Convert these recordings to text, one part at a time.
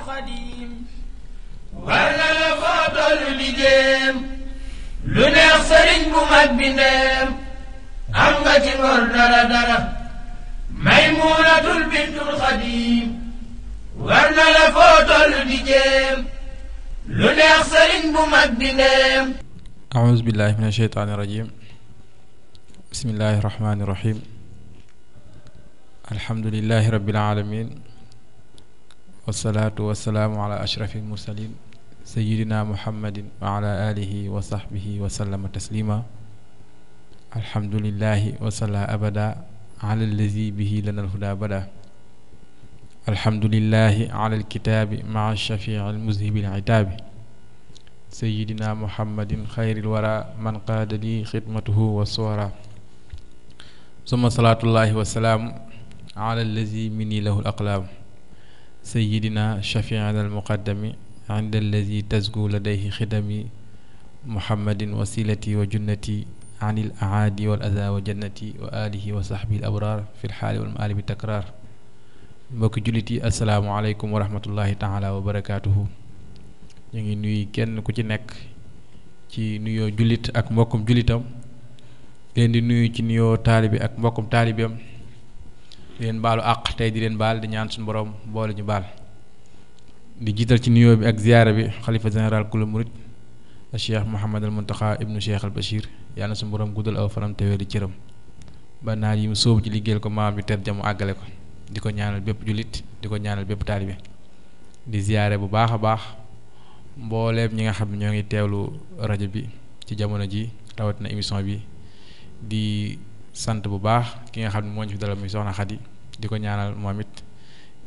xadim war na la foo tollu di jéem lu neex sëriñ bu mag bi ndeem am nga ci ngor dara dara Maymunatul bintul xadim war na la foo tollu di jéem lu neex sëriñ bu mag bi ndeem a'uuzu billahi mina shaytaani rajim bismillahi rahmaani rahim alhamdulillahi rabbil alamin wassalaatu wassalaamu ala ashrafil mursalin sayyidina muhammadin wa ala alihi wa sahbihi wa sallama taslima alhamdulillahi wa salla abada ala allazi bihi lana alhuda bada alhamdulillahi ala alkitaabi maa shafii almuzhibi al'itaabi sayyidina muhammadin xayril wara man qaada li xidmatuhu wa suwara summa salaatullahi wa salaamu ala allazi minni lahu al-aqlaam sayyidina shafiina al-muqaddami inda allazi tazku ladayhi xidami muhammadin wasilati wa junnati anil aadi wal aza wa jannati wa alihi wa sahbihi al-abraar fi l-xaali wal maali bi takraar mbokki jullit yi assalaamu aleykum wa rahmatullahi taala wa barakaatuhu. ñu ngi nuyu kenn ku ci nekk ci nuyoo jullit ak mbokkum jullitam leen di nuyu ci nuyoo taalibi ak mbokkum taalibeem di leen baalu àq tey di leen baal di ñaan suñu borom boole ñu baal di jiital ci nuyoo bi ak ziyaara bi xalifa général kula murid a cheikh Mouhamad al Muntaxa ibnu cheikh al Bachir yàlla na suñu borom guddal aw fanam te wér cëram ba naal yi mu sóobu ci liggéeyal ko maam bi ter jamu àggale ko di ko ñaanal bépp jullit di ko ñaanal bépp taalibe di ziyaare bu baax a baax mbooleem ñi nga xam ne ñoo ngi teewlu rajo bi ci jamono ji rawatina émission bi di sant bu baax ki nga xam ne moo ñu fi dalal muy soxna Xadi di ko ñaanal moom it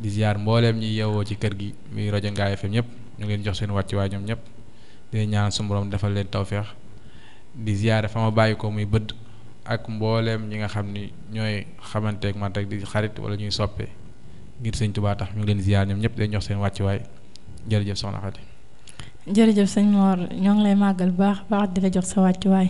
di ziar mbooleem ñi yeewoo ci kër gi muy rajo Ngaye FM ñëpp ñu ngi leen jox seen wàccuwaay ñoom ñëpp di leen ñaanal suñu borom defal leen tawféex di ziare fa ma bàyyi ko muy bëdd ak mbooleem ñi nga xam ni ñooy xamanteeg man rek di xarit wala ñuy soppe ngir sëñ Tuubaa tax ñu ngi leen ziar ñoom ñëpp di leen jox seen wàccuwaay jërëjëf soxna Xadi. jërëjëf sëñ Mor ñoo ngi lay màggal bu baax baax di la jox sa wàccuwaay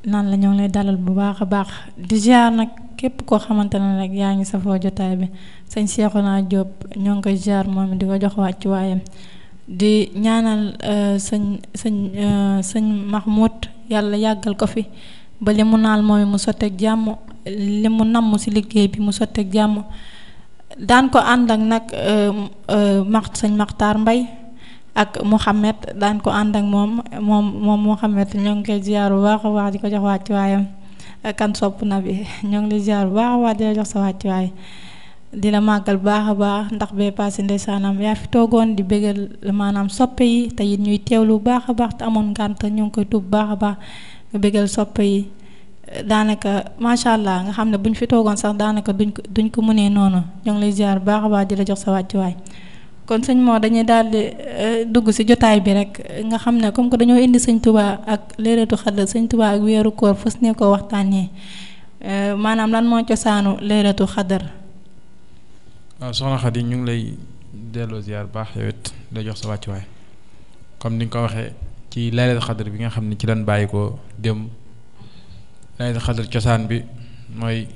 naan la ñoo ngi lay dalal bu baax a baax di ziar nag képp koo xamante ne rek yaa ngi safoo jotaay bi sëñ Cheikhouna Diop ñoo ngi koy ziar moom di ko jox wàccuwaayam di ñaanal sëñ Mahmoud yàlla yàggal ko fi ba li mu naal moom mu sotteeg jàmm li mu namm si liggéey bi mu sotteeg jàmm daan ko ànd ak nag sëñ Maxtaar Mbay ak Mouhamed daan ko ànd ak moom Mouhamed ñoo ngi koy ziar bu baax a baax di ko jox wàccuwaayam kan sopp na bi ñoo ngi lay ziar bu baax a baax di la jox sa wàccuwaay di la màggal bu baax a baax ndax bee passé ndeysaanam yaa fi toogoon di bégal maanaam soppe yi te it ñuy teewlu bu baax a baax te amoon ngànt ñoo ngi koy tuub bu baax a baax nga bégal soppe yi daanaka macha allah nga xam ne buñ fi toogoon sax daanaka duñ ko mënee noonu ñoo ngi lay ziar bu baax a baax di la jox sa wàccuwaay. kon sëñ moo dañuy daal di dugg ci jotaay bi rek nga xam ne comme que dañoo indi sëñ Touba ak Laylatul Qadr sëñ Touba ak weeru koor fas ne ko waxtaanee maanaam lan moo cosaanu Laylatul Qadr. waaw soxna Xadi ñu ngi lay delloo ziar baax yow it day jox sa wàccuwaay comme ni nga ko waxee ci Laylatul Qadr bi nga xam ne ci lan bàyyi ko dem Laylatul Qadr cosaan bi mooy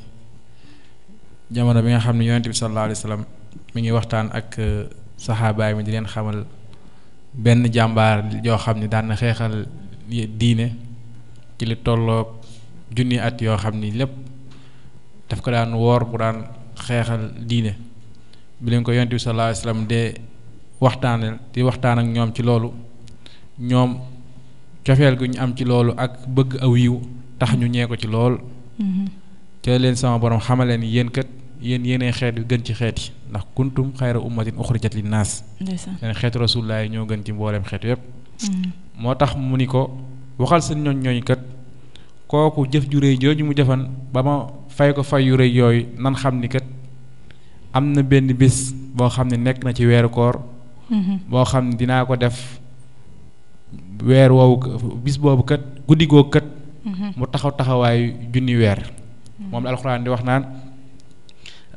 jamono bi nga xam ne Yonent bi sallallahu alayhi wa sallam mi ngi waxtaan ak. saxaabaay mi di leen xamal benn jàmbaar yoo xam ne daan na xeexal diine ci li tolloog junni at yoo xam ni lépp daf ko daan woor bu daan xeexal diine bi leen ko yonent bi sallallahu alayhi wasallam de waxtaan ak ñoom ci loolu ñoom cofeel gu ñu am ci loolu ak bëgg aw yiw tax ñu ñee ko ci lool ca leen sama borom xamale ni yéen kat yéen yéenay xeet yu gën ci xeet yi ndax kuntum xayra ummatin uxrijat linnaas seen xeetu rasulullah ñoo gën ci mbooleem xeet yépp moo tax mu ni ko waxal seen ñooñ kat kooku jëf ju réy jooju mu jëfan ba ma fay ko fay yu réy yooyu nan xam ni kat am na benn bis boo xam ne nekk na ci weeru koor boo xam ne dinaa ko def weer woowu bis boobu kat guddi googu kat mu taxawaayu junni weer moom la alxuraan di wax naan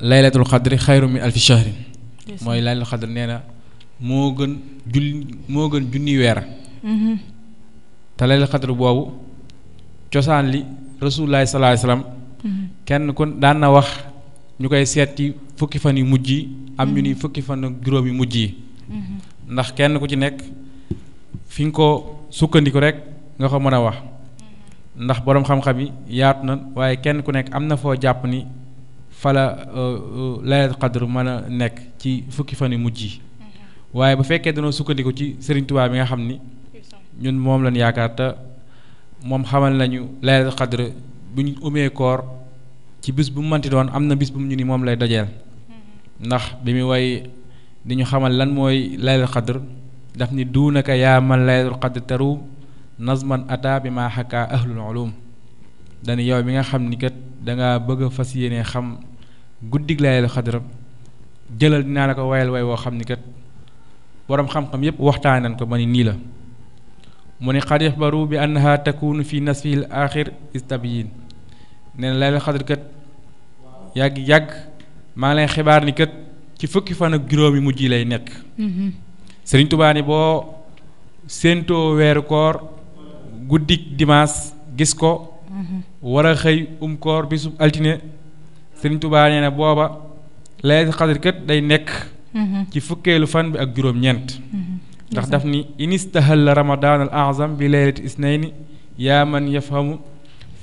laylatul xadri xayru min alfi shahrin mooy laylatul xadri nee na moo gën junni weer te laylatul xadri boobu cosaan li rasulullaahi sallallaahu alayhi wa sallam kenn ku daan na wax ñu koy seet ci fukki fan yu mujj yi am ñu ni fukki fan ak juróom yu mujj yi ndax kenn ku ci nekk fi nga ko sukkandiku rek nga ko mën a wax ndax boroom xam-xam yi yaatu na waaye kenn ku nekk am na foo jàpp ni fala laylatul qadr mën a nekk ci fukki fan yu mujj yi waaye bu fekkee dañoo sukkandiku ci Serigne Touba bi nga xam ni ñun moom lañ yaakaar te moom xamal nañu laylatul qadr bu ñu umee koor ci bis bu mu mënti doon am na bis bu mu ñu ni moom lay dajeel ndax bi mu way di ñu xamal lan mooy laylatul qadr daf ni duunaka yaa man laylatul qadr taru nazman ata bi ma xakka ahlul ulum dani yow bi nga xam ni kat dangaa bëgg a fas yéene xam guddig laylatul qadr jëlal dinaa la ko wayal way woo xam ni kat boroom xam-xam yépp waxtaan nañ ko ba ni nii la mu ni qad ixbaru bi annaha takunu fi nasfil axir istabyin nee na laylatul qadr kat yàgg maa ngi lay xibaar ni kat ci fukki fan ak juróomi mujj yi lay nekk Sëriñ Tuubaa ni boo séentoo weeru koor guddik dimanche gis ko war a xëy koor bisub altine Sëriñ Tuubaa nee na booba laylatul qadr kat day nekk ci fukkeelu fan bi ak juróom-ñeent ndax daf ni inistahalla ramadan al azam bi laylati isnayni yaa man yafhamu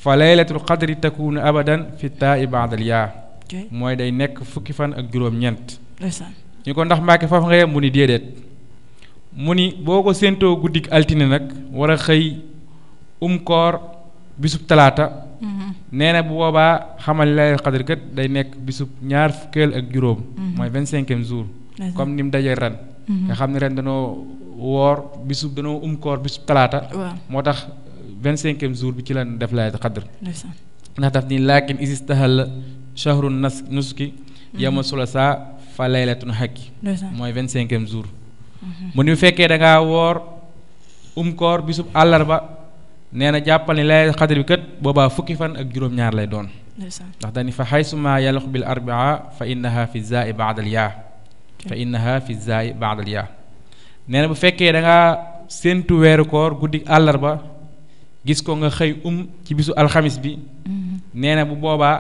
fa laylatul qadri takunu abadan fi taa'i ba'dal yaa mooy day nekk fukki fan ak juróom-ñeent ñu ko ndax Mbàkke foofu nga yem mu ni déedéet mu ni boo ko séentoo guddik altine nag war a xëy koor bisub talaata nee na bu boobaa xamal laylatul qadr kat day nekk bisub ñaar fukkeel ak juróom mooy 25e jour comme ni mu dajee ren nga xam ne ren danoo woor danoo koor bisub talaata moo tax 25e jour bi ci lan def laylatul qadr ndax daf ni laakin isistahal shahrun nuski yawma sulasa fa laylatun hakki mooy 25e jour mu ni bu fekkee da ngaa woor koor bisub àllarba nee na jàppal ni laylatul qadr bi kat boobaa fukki fan ak juróom-ñaar lay doon ndax dañu fa xaysuma yalux bil arbaa fa innaha fi zaai baadal yaa nee na bu fekkee da ngaa séentu weeru koor guddi àllarba gis ko nga xëy ci bisu alxamis bi nee na bu boobaa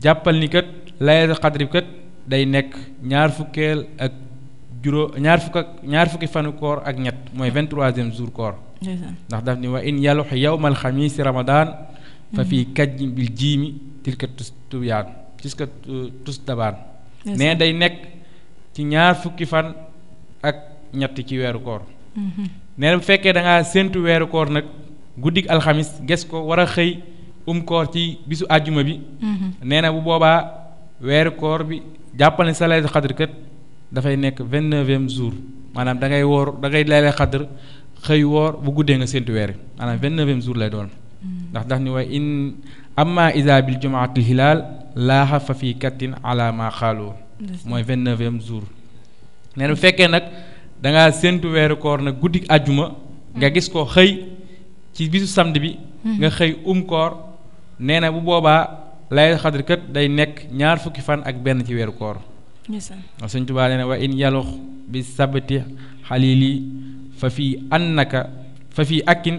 jàppal ni kat laylatul qadr bi kat day nekk ñaar fukki fanu koor ak ñett mooy 23e jour koor ndax daf ni wa in yalux yawmal xamiisi ramadan fa fii kajji bil jiimi tilka tus dabaan nee day nekk ci ñaar fukki fan ak ñett ci weeru koor nee na bu fekkee da ngaa séentu weeru koor nag guddig alxamis ges ko war a xëy koor ci bisu àjjuma bi nee na bu boobaa weeru koor bi jàppal ne sa laylatul qadr kat dafay nekk 29e jour maanaam da ngay laylatul qadr xëy woor bu guddee nga séentu weer maanaam 29e jour lay doon ndax ni way in amma isa bil jumaatil hilaal laaxa fa fii kattin ala ma xaalu mooy 29e jour nee na bu fekkee nag da ngaa séentu weeru koor nag guddik àjjuma nga gis ko xëy ci bisu samedi bi nga xëy koor nee na bu boobaa laylatul qadr kat day nekk ñaar fukki fan ak benn ci weeru koor waaw Sëñ Tuubaa nee na wa in yalux bi sabti xalili fa fii akkin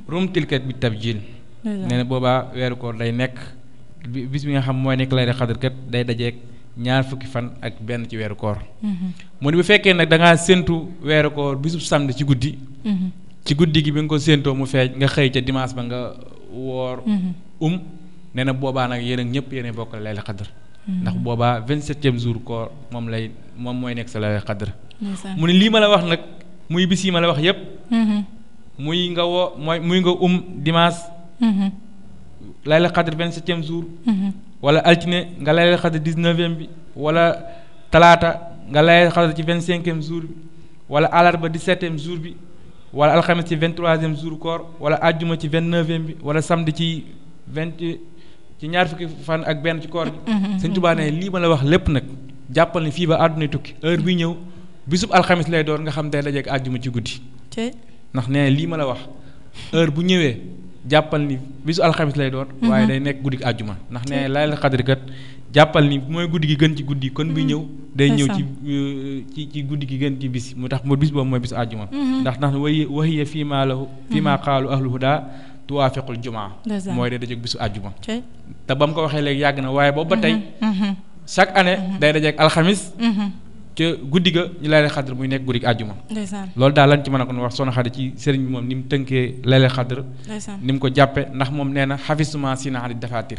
rumtilkat bi tabjil nee na boobaa weeru koor day nekk bis bi nga xam mooy nekk laylatul qadr kat day dajeek ñaar fukki fan ak benn ci weeru koor mu ne bu fekkee nag da ngaa séentu weeru koor bisub samedi ci guddi gi bi nga ko séentoo mu feeñ nga xëy ca dimanche ba nga woor nee na boobaa nag yéen ak ñëpp yéen bokk laylatul qadr ndax boobaa 27e jour koor moom mooy nekk sa laylatul qadr mu ne lii ma la wax nag muy bis yi ma la wax yépp muy nga dimanche laylatul qadr 27e jour wala altine nga laylatul qadr 19e bi wala talaata nga laylatul qadr ci 25e jour bi wala alarba 17e jour bi wala alxames ci 23e jour koor wala àjjuma ci 29e bi wala samedi ci ñaar fukki fan ak benn ci koor bi Sëñ Tuubaa ne lii ma la wax lépp nag jàppal ni fii ba àdduna tukki heure bi ñëw bisub alxamis lay doon nga xam day dajeek àjjuma ci guddi ndax nee lii ma la wax heure bu ñëwee jàppal ni bisu alxamis lay doon waaye day nekk guddi àjjuma ndax nee laylatul qadr kat jàppal ni mooy guddi gi gën ci guddi kon bi ñëw day ñëw ci guddi gi gën ci bis mu tax mu bis boobu mooy bisu àjjuma ndax wahiya fii maa qaalu ahlu huda tuwaafiqul jumaa mooy day dajeek bisu àjjuma te ba mu ko waxee léegi yàgg na waaye boobu ba tey chaque année day dajeek alxamis ca guddi ga ñu laylatul xadr muy nekk guddi àjjuma loolu daal lañ ci mën a kon wax soxna Xadi ci sëriñ bi moom ni mu tënkee laylatul xadr ni mu ko jàppe ndax moom nee na xafisuma si naali dafatir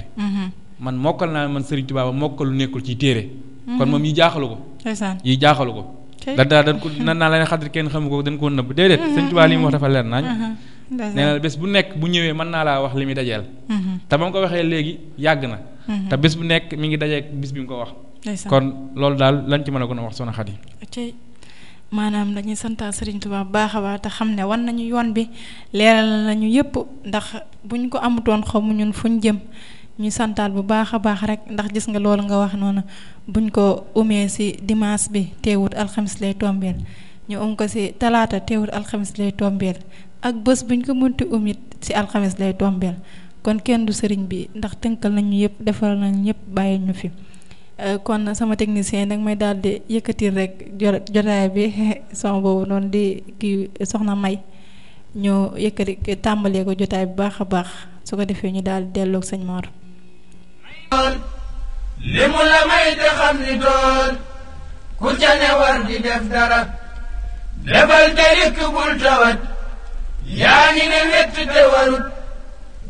man mokkal naa man sëriñ Tuubaa ba mokkal lu nekkul ci téere kon moom yi jaaxalu ko yi jaaxalu ko dañ ko nan naa laylatul xadr kenn xamu ko dañ ko nëbb déedéet sëriñ Tuubaa li mu wax dafa leer nañ nee na bés bu nekk bu ñëwee mën naa laa wax li muy dajeel te ba mu ko waxee léegi yàgg na te bés bu nekk mi ngi dajeek bis bi mu ko wax kon loolu daal lañ ci mën a gën a wax soxna Xadi maanaam dañuy santaal Sëriñ Tuubaa bu baax a baax te xam ne wan nañu yoon bi leeral nañu yëpp ndax buñ ko amutoon xamu ñun fuñ jëm ñu santaal bu baax a baax rek ndax gis nga loolu nga wax noonu buñ ko umee ci dimanche bi teewut alxamis lay tombeel ñu ko ci talaata teewut alxamis lay tombeel ak bés buñ ko mënti umit ci alxamis lay tombeel kon kenn du sëriñ bi ndax tënkal nañu yëpp defal nañu ñëpp bàyyi ñu fi kon sama technicien nag may daal di yëkkatil rek jotaay bi sama boobu noonu di kii soxna May ñu yëkkati tàmbalee ko jotaay bu baax a baax su ko defee ñu daal di delloog sëñ Mor li mu la may te xam ni doon ku ca ne war di def dara lebal te rikk bul tawat yaa ngi ne wett te warut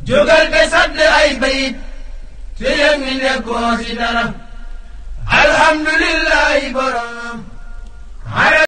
jógal te sadd ay bayit te yëg ni nekkoo si dara alhamdulillahi borom